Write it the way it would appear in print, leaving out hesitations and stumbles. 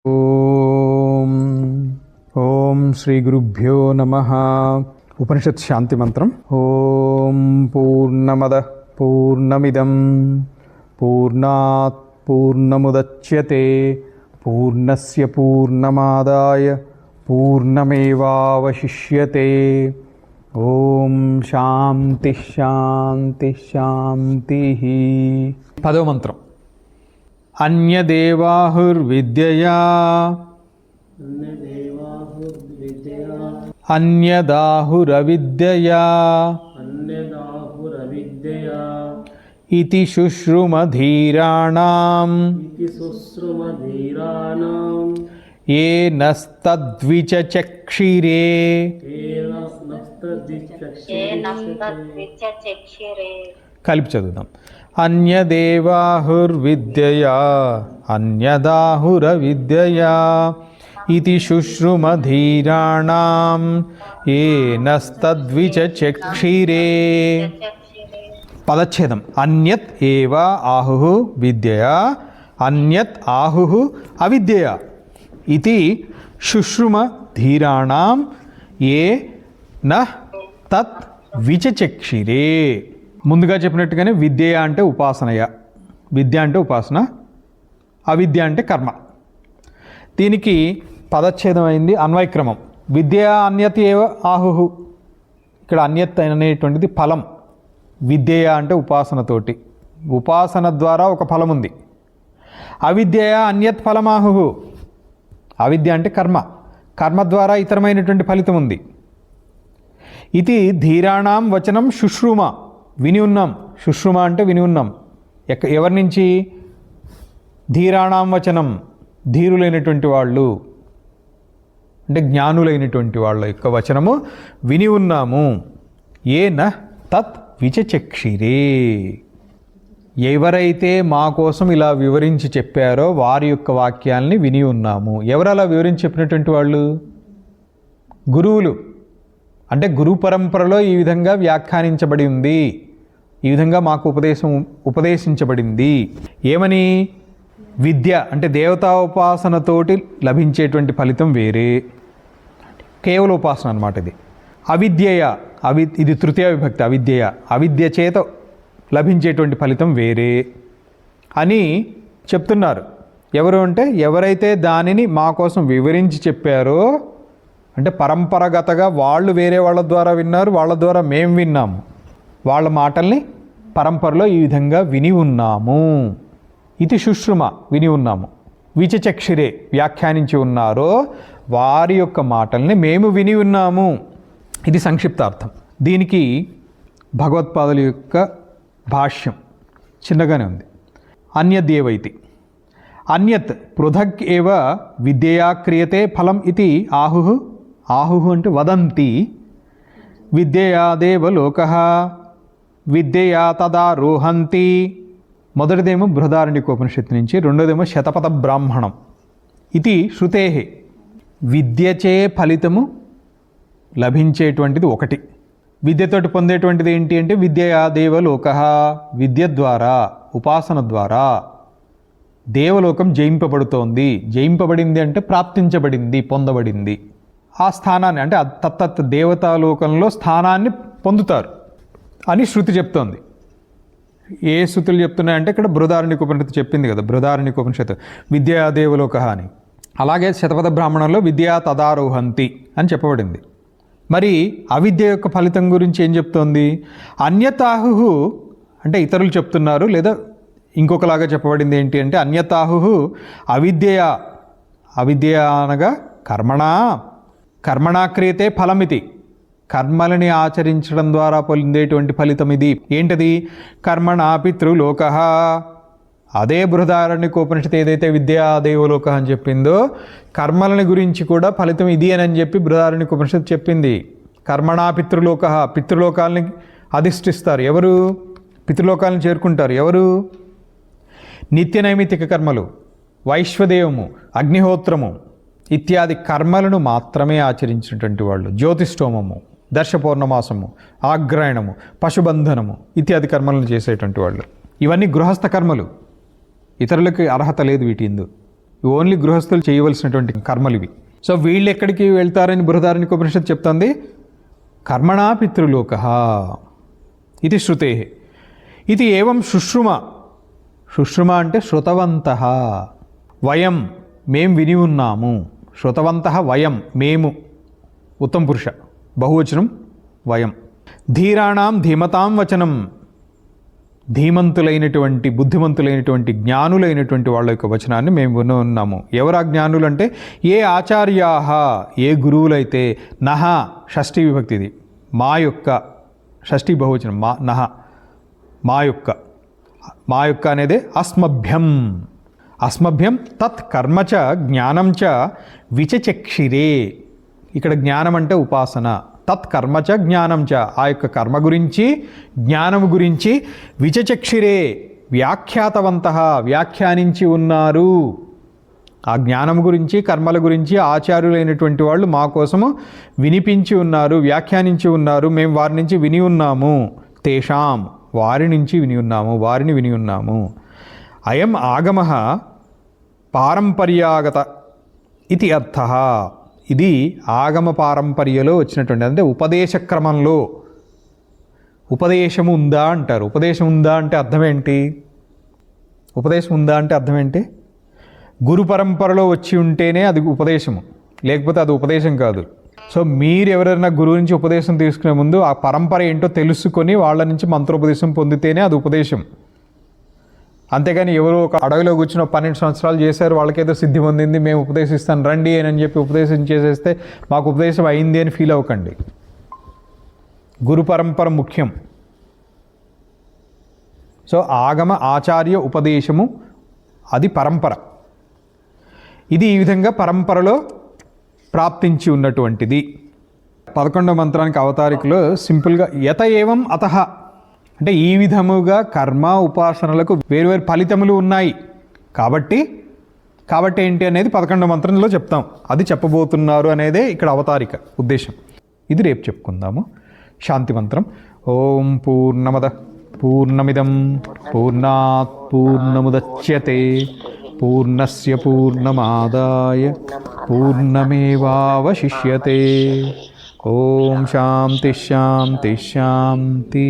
ఓం ఓం శ్రీ గురుభ్యో నమః. ఉపనిషత్ శాంతి మంత్రం. ఓం పూర్ణమద పూర్ణమిదం పూర్ణాత్ పూర్ణముదచ్యతే పూర్ణస్య పూర్ణమాదాయ పూర్ణమేవావశిష్యతే. ఓం శాంతి శాంతి శాంతి. పదవ మంత్రం. అన్యదేవాహుర్విద్యయా అన్యదాహురవిద్యయా ఇతి శుశ్రుమధీరాణాం ఏనస్తద్విచచక్షిరే. కలిపి చదువుదాం. అన్యదేవాహుర్విద్యయా అన్యదాహురవిద్యయా ఇతి శుశ్రుమధీరాణాం ఏనస్తద్విచచక్షిరే. పదచ్ఛేదం. అన్యత్ ఏవ ఆహుః విద్యయా అన్యత్ ఆహుః అవిద్యయా ఇతి శుశ్రుమధీరాణాం ఏ న తత్ విచచక్షిరే. ముందుగా చెప్పినట్టుగానే విద్య అంటే ఉపాసనయ, విద్య అంటే ఉపాసన, అవిద్య అంటే కర్మ. దీనికి పదచ్ఛేదం అయింది అన్వయక్రమం. విద్య అన్యత్ ఏవ ఆహుః. ఇక్కడ అన్యత్ అనేటువంటిది ఫలం. విద్య అంటే ఉపాసనతోటి, ఉపాసన ద్వారా ఒక ఫలం ఉంది. అవిద్య అన్యత్ ఫలమాహుః. అవిద్య అంటే కర్మ, కర్మ ద్వారా ఇతరమైనటువంటి ఫలితం ఉంది. ఇది ధీరాణాం వచనం శుశ్రుమ, విని ఉన్నాం. శుశ్రుమ అంటే విని ఉన్నాం. ఎవరి నుంచి? ధీరాణాం వచనం, ధీరులైనటువంటి వాళ్ళు అంటే జ్ఞానులైనటువంటి వాళ్ళ యొక్క వచనము విని ఉన్నాము. ఏన తత్ విచచక్షిరే. ఎవరైతే మా కోసం ఇలా వివరించి చెప్పారో వారి యొక్క వాక్యాల్ని విని ఉన్నాము. ఎవరు అలా వివరించి చెప్పినటువంటి వాళ్ళు? గురువులు. అంటే గురు పరంపరలో ఈ విధంగా వ్యాఖ్యానించబడి ఉంది, ఈ విధంగా మాకు ఉపదేశించబడింది. ఏమని? విద్య అంటే దేవతా ఉపాసనతోటి లభించేటువంటి ఫలితం వేరే, కేవల ఉపాసన అన్నమాట ఇది. అవిద్యయ, ఇది తృతీయ విభక్తి. అవిద్యయ, అవిద్య చేత లభించేటువంటి ఫలితం వేరే అని చెప్తున్నారు. ఎవరు అంటే ఎవరైతే దానిని మా కోసం వివరించి చెప్పారో, అంటే పరంపరగతగా వాళ్ళు వేరే వాళ్ళ ద్వారా విన్నారు, వాళ్ళ ద్వారా మేము విన్నాము, వాళ్ళ మాటల్ని పరంపరలో ఈ విధంగా విని ఉన్నాము. ఇది శుశ్రుమ, విని ఉన్నాము. విచచక్షిరే, వ్యాఖ్యానించి ఉన్నారో వారి యొక్క మాటల్ని మేము విని ఉన్నాము. ఇది సంక్షిప్తార్థం. దీనికి భగవత్పాదుల యొక్క భాష్యం చిన్నగానే ఉంది. అన్యదేవైతి అన్యత్ పృథక్ ఏవ విద్యయా క్రియతే ఫలం ఇది ఆహుః. ఆహుః అంటే వదంతి. విద్యయాదేవ లోకః విద్యయా తదారోహంతి. మొదటిదేమో బృహదారణ్యకోపనిషత్తు నుంచి, రెండోదేమో శతపథ బ్రాహ్మణం. ఇది శృతేః. విద్యచే ఫలితము లభించేటువంటిది ఒకటి. విద్యతోటి పొందేటువంటిది ఏంటి అంటే విద్యయా దేవలోకః. విద్య ద్వారా, ఉపాసన ద్వారా దేవలోకం జయింపబడుతోంది. జయింపబడింది అంటే ప్రాప్తించబడింది, పొందబడింది. ఆ స్థానాన్ని అంటే తత్తత్ దేవతాలోకంలో స్థానాన్ని పొందుతారు అని శృతి చెప్తోంది. ఏ శృతులు చెప్తున్నాయంటే ఇక్కడ బృహదారణ్యకోపనిషత్తు చెప్పింది కదా, బృహదారణ్యకోపనిషత్తు విద్యా దేవలోకః అని. అలాగే శతపథ బ్రాహ్మణంలో విద్యా తదారోహంతి అని చెప్పబడింది. మరి అవిద్య యొక్క ఫలితం గురించి ఏం చెప్తోంది? అన్యతాహుః అంటే ఇతరులు చెప్తున్నారు, లేదా ఇంకొకలాగా చెప్పబడింది ఏంటి అంటే అన్యతాహుః అవిద్యయ. అవిద్య అనగా కర్మణా క్రియతే ఫలమితి. కర్మలని ఆచరించడం ద్వారా పొందేటువంటి ఫలితం ఇది. ఏంటది? కర్మణా పితృలోకః. అదే బృహదారణ్యకోపనిషత్తు ఏదైతే విద్యా దేవలోకః అని చెప్పిందో, కర్మలని గురించి కూడా ఫలితం ఇది అని చెప్పి బృహదారణ్యకోపనిషత్తు చెప్పింది. కర్మణా పితృలోకః. పితృలోకాలని అధిష్ఠిస్తారు ఎవరు? పితృలోకాలను చేరుకుంటారు ఎవరు? నిత్య నైమిత్తిక కర్మలు, వైశ్వదేవము, అగ్నిహోత్రము ఇత్యాది కర్మలను మాత్రమే ఆచరించినటువంటి వాళ్ళు. జ్యోతిష్ఠోమము, దర్శపౌర్ణమాసము, ఆగ్రాయణము, పశుబంధనము ఇత్యాది కర్మలను చేసేటువంటి వాళ్ళు. ఇవన్నీ గృహస్థ కర్మలు. ఇతరులకి అర్హత లేదు వీటి ఎందు. ఓన్లీ గృహస్థులు చేయవలసినటువంటి కర్మలు ఇవి. సో వీళ్ళు ఎక్కడికి వెళ్తారని బృహదారణ్యకోపనిషత్తు చెప్తుంది, కర్మణా పితృలోక ఇది శృతే. ఇది ఏవం శుశ్రుమ, శుశ్రుమ అంటే శృతవంతః, వయం మేం విని ఉన్నాము, శృతవంతః వయం మేము, ఉత్తమ పురుష బహువచనం వయం. ధీరాణం ధీమతాం వచనం, ధీమంతులైనటువంటి బుద్ధిమంతులైనటువంటి జ్ఞానులైనటువంటి వాళ్ళ యొక్క వచనాన్ని మేము విని ఉన్నాము. ఎవరు ఆ జ్ఞానులు అంటే ఏ ఆచార్యాహ, ఏ గురువులైతే, నహ షష్ఠీ విభక్తిది, మా యొక్క, షష్ఠీ బహువచనం మా, నహ మా యొక్క, మా యొక్క అనేది అస్మభ్యం, అస్మభ్యం తత్ కర్మచ జ్ఞానం చ విచచక్షిరే. ఇక్కడ జ్ఞానం అంటే ఉపాసన, తత్ కర్మచ జ్ఞానం చ, ఆ యొక్క కర్మ గురించి జ్ఞానము గురించి, విచచక్షిరే వ్యాఖ్యాతవంతః వ్యాఖ్యానించి ఉన్నారు. ఆ జ్ఞానం గురించి కర్మల గురించి ఆచార్యులైనటువంటి వాళ్ళు మా కోసము వినిపించి ఉన్నారు, వ్యాఖ్యానించి ఉన్నారు, మేము వారి నుంచి విని ఉన్నాము. తేషాం వారి నుంచి విని ఉన్నాము, వారిని విని ఉన్నాము. అయం ఆగమః పారంపర్యాగత ఇది అర్థః. ఇది ఆగమ పారంపర్యలో వచ్చినటువంటి, అంటే ఉపదేశ క్రమంలో ఉపదేశము ఉందా అంటారు. ఉపదేశం ఉందా అంటే అర్థం ఏంటి? ఉపదేశం ఉందా అంటే అర్థం ఏంటి? గురు పరంపరలో వచ్చి ఉంటేనే అది ఉపదేశము, లేకపోతే అది ఉపదేశం కాదు. సో మీరు ఎవరైనా గురువు నుంచి ఉపదేశం తీసుకునే ముందు ఆ పరంపర ఏంటో తెలుసుకొని వాళ్ళ నుంచి మంత్రోపదేశం పొందితేనే అది ఉపదేశం. అంతేగాని ఎవరో ఒక అడవిలో కూర్చున్న 12 సంవత్సరాలు చేశారు, వాళ్ళకేదో సిద్ధి పొందింది, మేము ఉపదేశిస్తాను రండి అని చెప్పి ఉపదేశం చేసేస్తే మాకు ఉపదేశం అయింది అని ఫీల్ అవ్వకండి. గురు పరంపర ముఖ్యం. సో ఆగమ ఆచార్య ఉపదేశము అది పరంపర. ఇది ఈ విధంగా పరంపరలో ప్రాప్తించి ఉన్నటువంటిది. 11వ మంత్రానికి అవతారికలో సింపుల్గా యత ఏవం అతః అంటే ఈ విధముగా కర్మ ఉపాసనలకు వేరువేరు ఫలితములు ఉన్నాయి కాబట్టి ఏంటి అనేది 11వ మంత్రంలో చెప్తాం. అది చెప్పబోతున్నారు అనేదే ఇక్కడ అవతారిక ఉద్దేశం. ఇది రేపు చెప్పుకుందాము. శాంతి మంత్రం. ఓం పూర్ణమద పూర్ణమిదం పూర్ణాత్ పూర్ణముదచ్యతే పూర్ణస్య పూర్ణమాదాయ పూర్ణమేవావశిష్యతే. ఓం శాంతి శాంతి శాంతి.